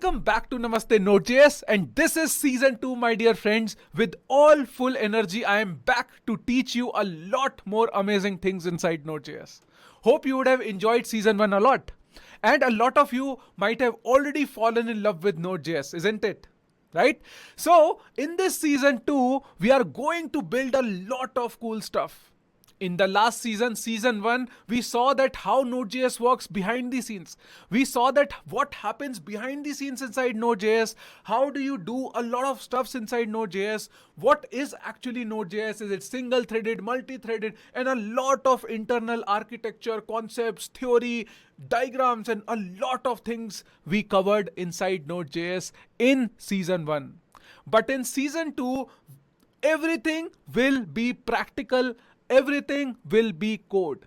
Welcome back to Namaste Node.js, and this is season 2, my dear friends. With all full energy, I am back to teach you a lot more amazing things inside Node.js. Hope you would have enjoyed season 1 a lot. And a lot of you might have already fallen in love with Node.js, isn't it? Right? So, in this season 2, we are going to build a lot of cool stuff. In the last season, season 1, we saw that how Node.js works behind the scenes. We saw that what happens behind the scenes inside Node.js. How do you do a lot of stuffs inside Node.js? What is actually Node.js? Is it single-threaded, multi-threaded, and a lot of internal architecture, concepts, theory, diagrams, and a lot of things we covered inside Node.js in season 1. But in season 2, everything will be practical. Everything will be code.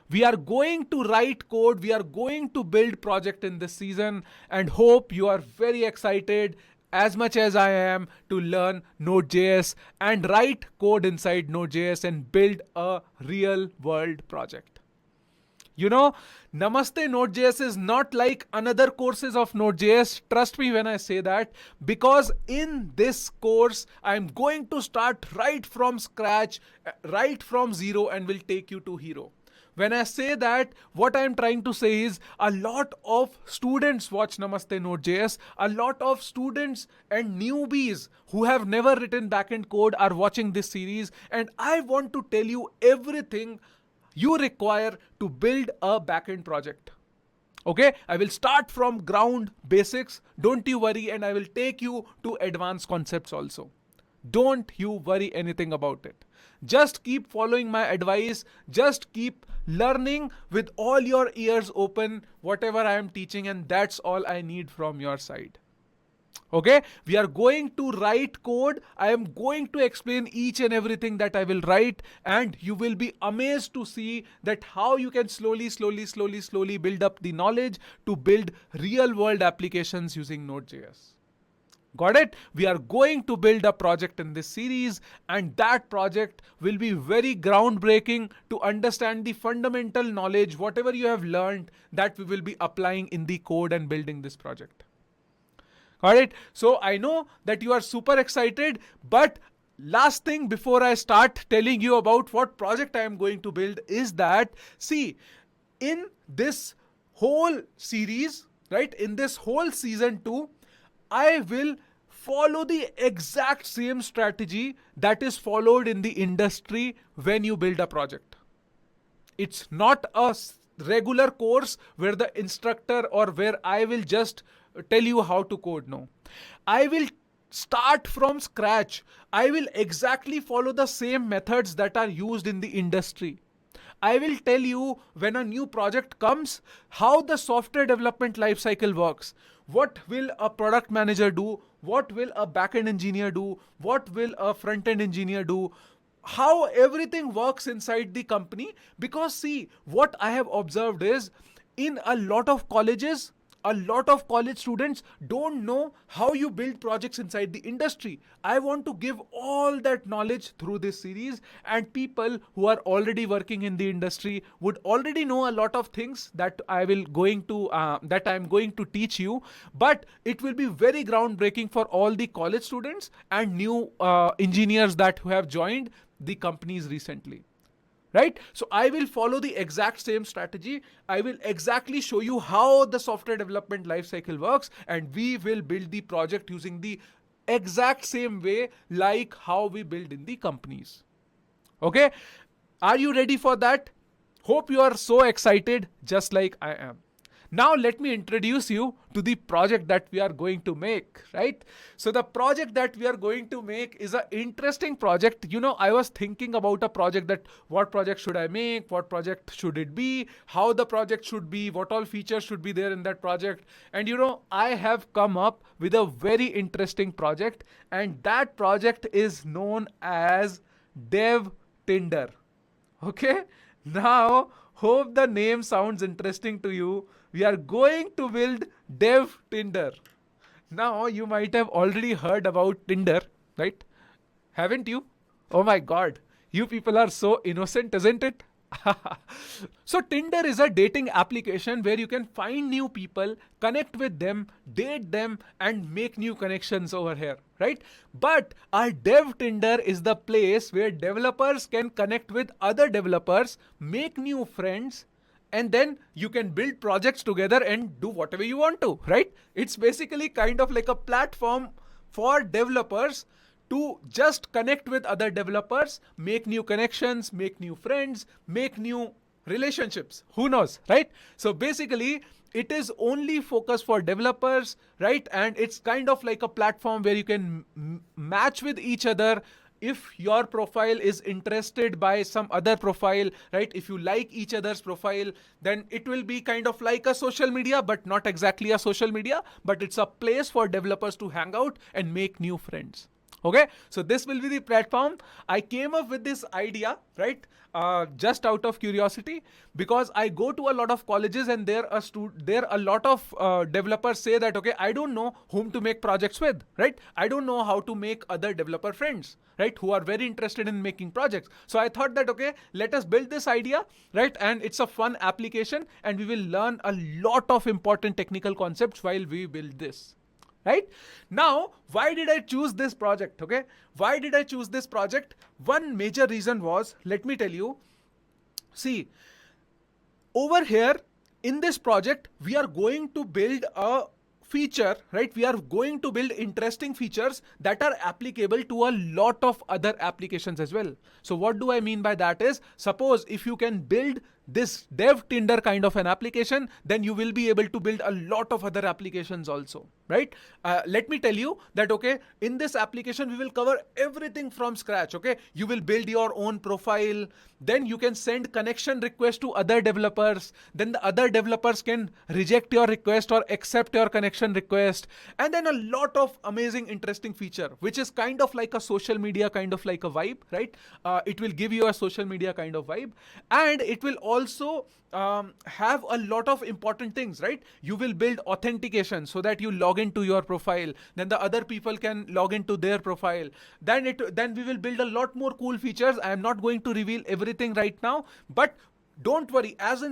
We are going to write code. We are going to build project in this season, and hope you are very excited as much as I am to learn Node.js and write code inside Node.js and build a real world project. You know, Namaste Node.js is not like another courses of Node.js. Trust me when I say that, because in this course, I'm going to start right from scratch, right from zero, and will take you to hero. When I say that, what I'm trying to say is a lot of students watch Namaste Node.js. A lot of students and newbies who have never written backend code are watching this series, and I want to tell you everything you require to build a backend project. Okay, I will start from ground basics. Don't you worry, and I will take you to advanced concepts also. Don't you worry anything about it. Just keep following my advice. Just keep learning with all your ears open, whatever I am teaching, and that's all I need from your side. Okay, we are going to write code. I am going to explain each and everything that I will write, and you will be amazed to see that how you can slowly build up the knowledge to build real world applications using Node.js. Got it? We are going to build a project in this series, and that project will be very groundbreaking to understand the fundamental knowledge, whatever you have learned, that we will be applying in the code and building this project. Alright, so I know that you are super excited, but last thing before I start telling you about what project I am going to build is that, see, in this whole series, right, in this whole season 2, I will follow the exact same strategy that is followed in the industry when you build a project. It's not a regular course where the instructor or where I will just tell you how to code. No, I will start from scratch. I will exactly follow the same methods that are used in the industry. I will tell you when a new project comes, how the software development lifecycle works. What will a product manager do? What will a backend engineer do? What will a front-end engineer do? How everything works inside the company. Because see, what I have observed is in a lot of colleges, a lot of college students don't know how you build projects inside the industry. I want to give all that knowledge through this series, and people who are already working in the industry would already know a lot of things that I'm going to teach you. But it will be very groundbreaking for all the college students and new engineers that who have joined the companies recently. Right? So I will follow the exact same strategy. I will exactly show you how the software development lifecycle works, and we will build the project using the exact same way like how we build in the companies. Okay? Are you ready for that? Hope you are so excited just like I am. Now let me introduce you to the project that we are going to make, right? So the project that we are going to make is an interesting project. You know, I was thinking about a project, that what project should I make? What project should it be? How the project should be? What all features should be there in that project? And you know, I have come up with a very interesting project, and that project is known as Dev Tinder. Okay? Now, hope the name sounds interesting to you. We are going to build Dev Tinder. Now, you might have already heard about Tinder, right? Haven't you? Oh my God. You people are so innocent, isn't it? So Tinder is a dating application where you can find new people, connect with them, date them, and make new connections over here, right? But our dev Tinder is the place where developers can connect with other developers, make new friends, and then you can build projects together and do whatever you want to, right? It's basically kind of like a platform for developers to just connect with other developers, make new connections, make new friends, make new relationships. Who knows, right? So basically, it is only focused for developers, right? And it's kind of like a platform where you can match with each other. If your profile is interested by some other profile, right? If you like each other's profile, then it will be kind of like a social media, but not exactly a social media, but it's a place for developers to hang out and make new friends. Okay, so this will be the platform. I came up with this idea, right? Just out of curiosity, because I go to a lot of colleges and there a lot of developers say that, okay, I don't know whom to make projects with, right? I don't know how to make other developer friends, right? Who are very interested in making projects. So I thought that, okay, let us build this idea, right? And it's a fun application and we will learn a lot of important technical concepts while we build this. Right? Now, why did I choose this project? Okay. Why did I choose this project? One major reason was, let me tell you, see, over here in this project, we are going to build a feature, right? We are going to build interesting features that are applicable to a lot of other applications as well. So what do I mean by that is, suppose if you can build this dev Tinder kind of an application, then you will be able to build a lot of other applications also, right? Let me tell you that, okay, in this application, we will cover everything from scratch, okay? You will build your own profile, then you can send connection requests to other developers, then the other developers can reject your request or accept your connection request, and then a lot of amazing, interesting feature, which is kind of like a social media, kind of like a vibe, right? It will give you a social media kind of vibe, and it will also have a lot of important things, right? You will build authentication so that you log into your profile, then the other people can log into their profile. Then we will build a lot more cool features. I am not going to reveal everything right now, but don't worry, as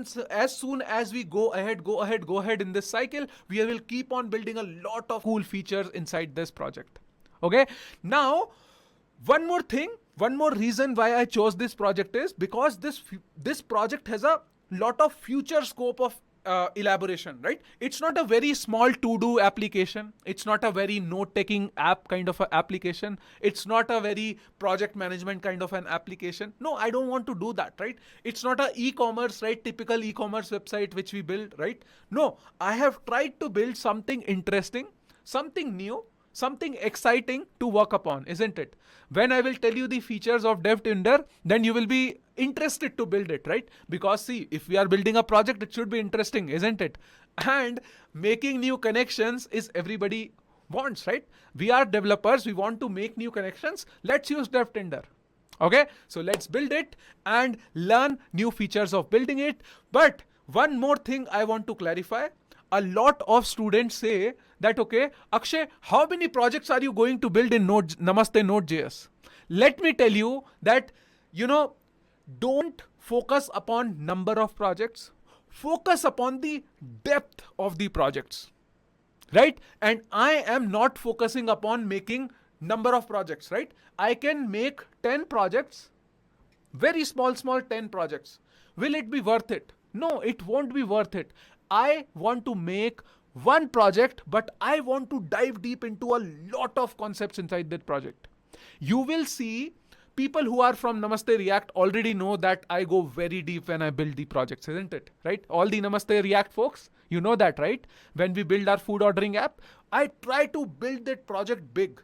soon as we go ahead in this cycle, we will keep on building a lot of cool features inside this project. Okay, now one more thing, one more reason why I chose this project is because this project has a lot of future scope of elaboration, right? It's not a very small to-do application. It's not a very note-taking app kind of an application. It's not a very project management kind of an application. No, I don't want to do that, right? It's not a e-commerce, right? Typical e-commerce website which we build, right? No, I have tried to build something interesting, something new, something exciting to work upon, isn't it? When I will tell you the features of Dev Tinder, then you will be interested to build it, right? Because see, if we are building a project, it should be interesting, isn't it? And making new connections is everybody wants, right? We are developers, we want to make new connections. Let's use Dev Tinder. Okay, so let's build it and learn new features of building it. But one more thing I want to clarify. A lot of students say that, okay, Akshay, how many projects are you going to build in Namaste Node.js? Let me tell you that, don't focus upon number of projects. Focus upon the depth of the projects, right? And I am not focusing upon making number of projects, right? I can make 10 projects, very small 10 projects. Will it be worth it? No, it won't be worth it. I want to make one project, but I want to dive deep into a lot of concepts inside that project. You will see people who are from Namaste React already know that I go very deep when I build the projects, isn't it? Right? All the Namaste React folks, you know that, right? When we build our food ordering app, I try to build that project big.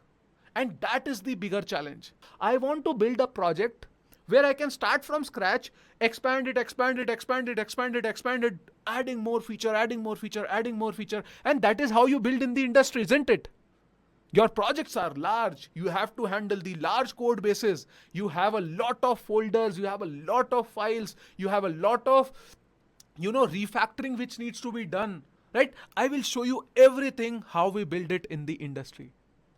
And that is the bigger challenge. I want to build a project where I can start from scratch, expand it, adding more feature. And that is how you build in the industry, isn't it? Your projects are large. You have to handle the large code bases. You have a lot of folders. You have a lot of files. You have a lot of, refactoring which needs to be done, right? I will show you everything how we build it in the industry.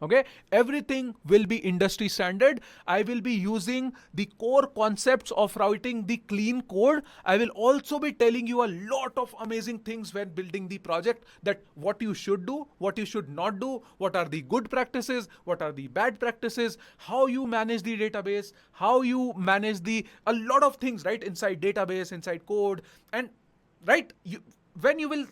Okay, everything will be industry standard. I will be using the core concepts of writing the clean code. I will also be telling you a lot of amazing things when building the project, that what you should do, what you should not do, what are the good practices, what are the bad practices, how you manage the database, how you manage the a lot of things, right, inside database, inside code. And right, when you will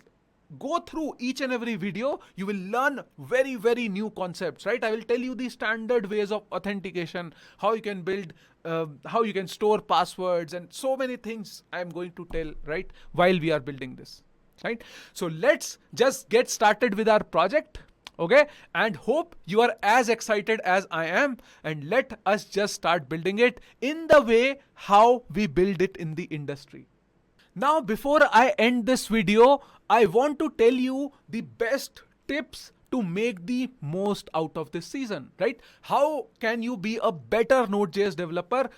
go through each and every video, you will learn very new concepts, right? I will tell you the standard ways of authentication, how you can build, how you can store passwords, and so many things I am going to tell, right, while we are building this, right? So let's just get started with our project. Okay, and hope you are as excited as I am, and let us just start building it in the way how we build it in the industry. Now, before I end this video, I want to tell you the best tips to make the most out of this season, right? How can you be a better Node.js developer,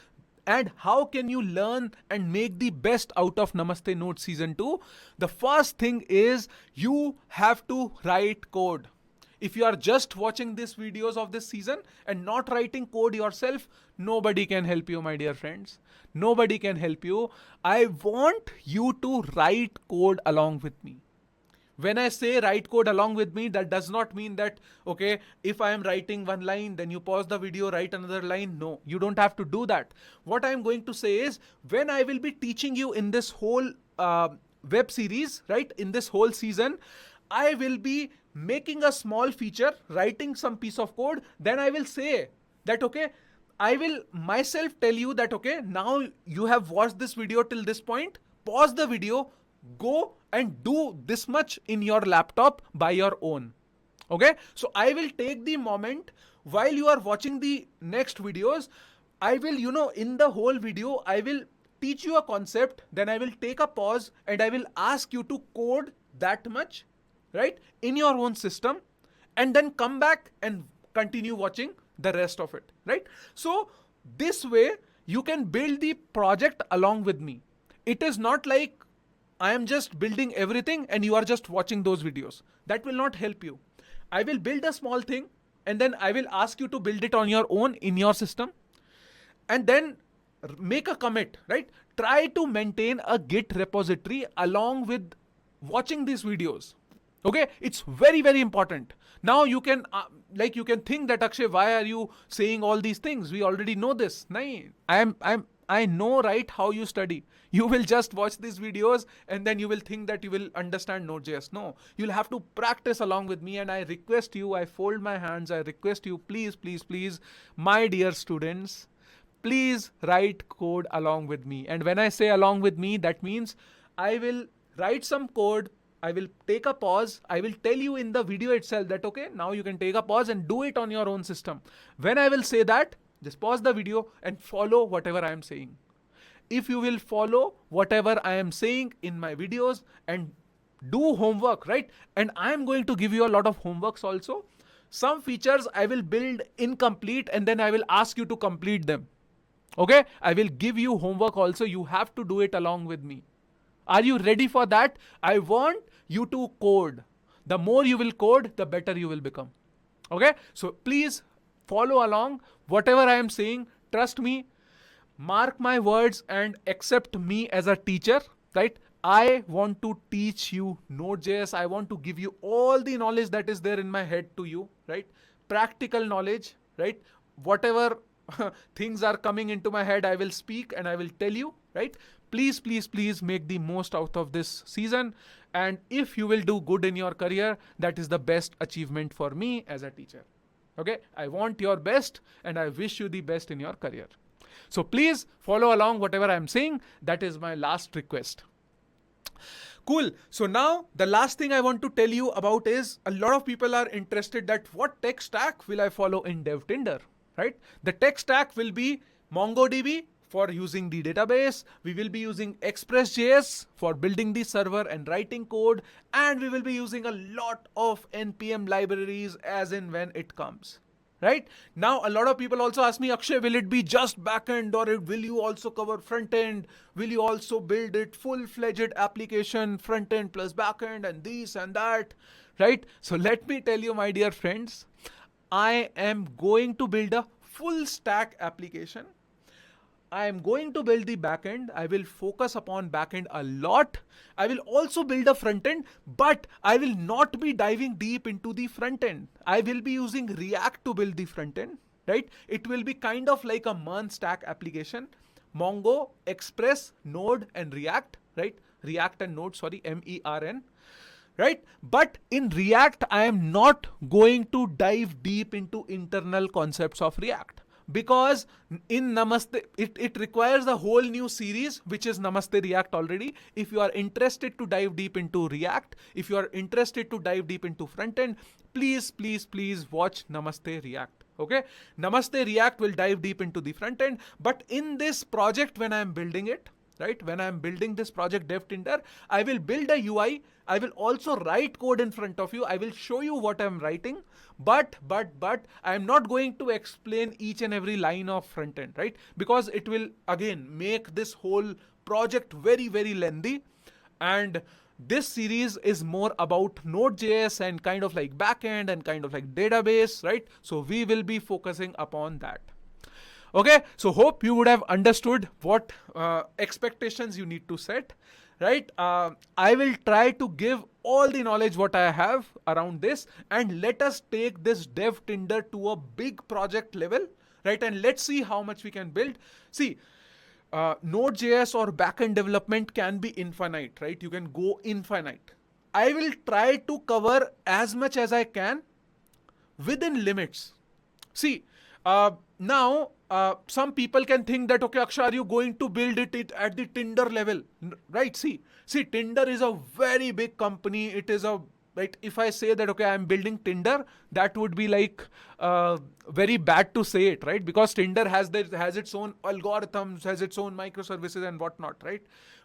and how can you learn and make the best out of Namaste Node Season 2? The first thing is you have to write code. If you are just watching these videos of this season and not writing code yourself, nobody can help you, my dear friends. Nobody can help you. I want you to write code along with me. When I say write code along with me, that does not mean that, okay, if I am writing one line, then you pause the video, write another line. No, you don't have to do that. What I am going to say is, when I will be teaching you in this whole web series, right, in this whole season, I will be making a small feature, writing some piece of code. Then I will say that, okay, I will myself tell you that, okay, now you have watched this video till this point, pause the video, go and do this much in your laptop by your own. Okay, so I will take the moment while you are watching the next videos. I will, in the whole video, I will teach you a concept, then I will take a pause and I will ask you to code that much, right, in your own system, and then come back and continue watching the rest of it, right? So this way you can build the project along with me. It is not like I am just building everything and you are just watching those videos. That will not help you. I will build a small thing and then I will ask you to build it on your own in your system, and then make a commit, right? Try to maintain a Git repository along with watching these videos. Okay, it's very important. Now you can you can think that, Akshay, why are you saying all these things? We already know this. Nahin, I know, right, how you study. You will just watch these videos and then you will think that you will understand Node.js. No, you'll have to practice along with me, and I request you, I fold my hands, I request you, please, my dear students, please write code along with me. And when I say along with me, that means I will write some code, I will take a pause. I will tell you in the video itself that, okay, now you can take a pause and do it on your own system. When I will say that, just pause the video and follow whatever I am saying. If you will follow whatever I am saying in my videos and do homework, right? And I am going to give you a lot of homeworks also. Some features I will build incomplete and then I will ask you to complete them. Okay? I will give you homework also. You have to do it along with me. Are you ready for that? I want you to code. The more you will code, the better you will become. Okay? So please follow along whatever I am saying. Trust me, mark my words and accept me as a teacher, right? I want to teach you Node.js. I want to give you all the knowledge that is there in my head to you, right? Practical knowledge, right? Whatever things are coming into my head, I will speak and I will tell you, right? Please make the most out of this season. And if you will do good in your career, that is the best achievement for me as a teacher. Okay? I want your best and I wish you the best in your career. So please follow along whatever I'm saying. That is my last request. Cool. So now the last thing I want to tell you about is, a lot of people are interested that what tech stack will I follow in DevTinder, right? The tech stack will be MongoDB for using the database. We will be using Express.js for building the server and writing code. And we will be using a lot of NPM libraries as in when it comes. Right? Now, a lot of people also ask me, Akshay, will it be just backend or will you also cover front end? Will you also build it full-fledged application, front end plus backend and this and that? Right? So let me tell you, my dear friends, I am going to build a full stack application. I am going to build the backend. I will focus upon backend a lot. I will also build a front end, but I will not be diving deep into the front end. I will be using React to build the front end, right? It will be kind of like a MERN stack application. Mongo, Express, Node, and React, right? React and Node, sorry, MERN, right? But in React, I am not going to dive deep into internal concepts of React, because in Namaste, it requires a whole new series, which is Namaste React already. If you are interested to dive deep into React, if you are interested to dive deep into front end, please watch Namaste React. Okay, Namaste React will dive deep into the front end, but in this project, when I am building it, right, when I'm building this project Dev Tinder, I will build a UI. I will also write code in front of you. I will show you what I'm writing, but I'm not going to explain each and every line of front end, right? Because it will again make this whole project very lengthy. And this series is more about Node.js and kind of like backend and kind of like database, right? So we will be focusing upon that. Okay, so hope you would have understood what expectations you need to set, right? I will try to give all the knowledge what I have around this, and let us take this Dev Tinder to a big project level, right? And let's see how much we can build. See, Node.js or backend development can be infinite, right? You can go infinite. I will try to cover as much as I can within limits. See, now some people can think that, okay, Akshay, are you going to build it at the Tinder level, right? See, Tinder is a very big company. It is a, right, if I say that, okay, I'm building Tinder, that would be like very bad to say it, right? Because Tinder has its own algorithms, has its own microservices and whatnot, right?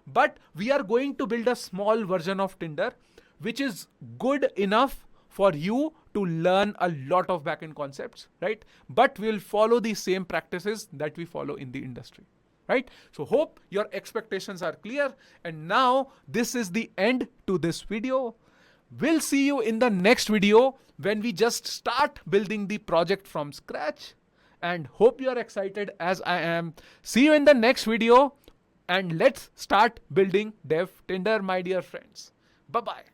But we are going to build a small version of Tinder, which is good enough for you to learn a lot of backend concepts, right? But we'll follow the same practices that we follow in the industry, right? So hope your expectations are clear. And now this is the end to this video. We'll see you in the next video when we just start building the project from scratch. And hope you are excited as I am. See you in the next video, and let's start building Dev Tinder, my dear friends. Bye-bye.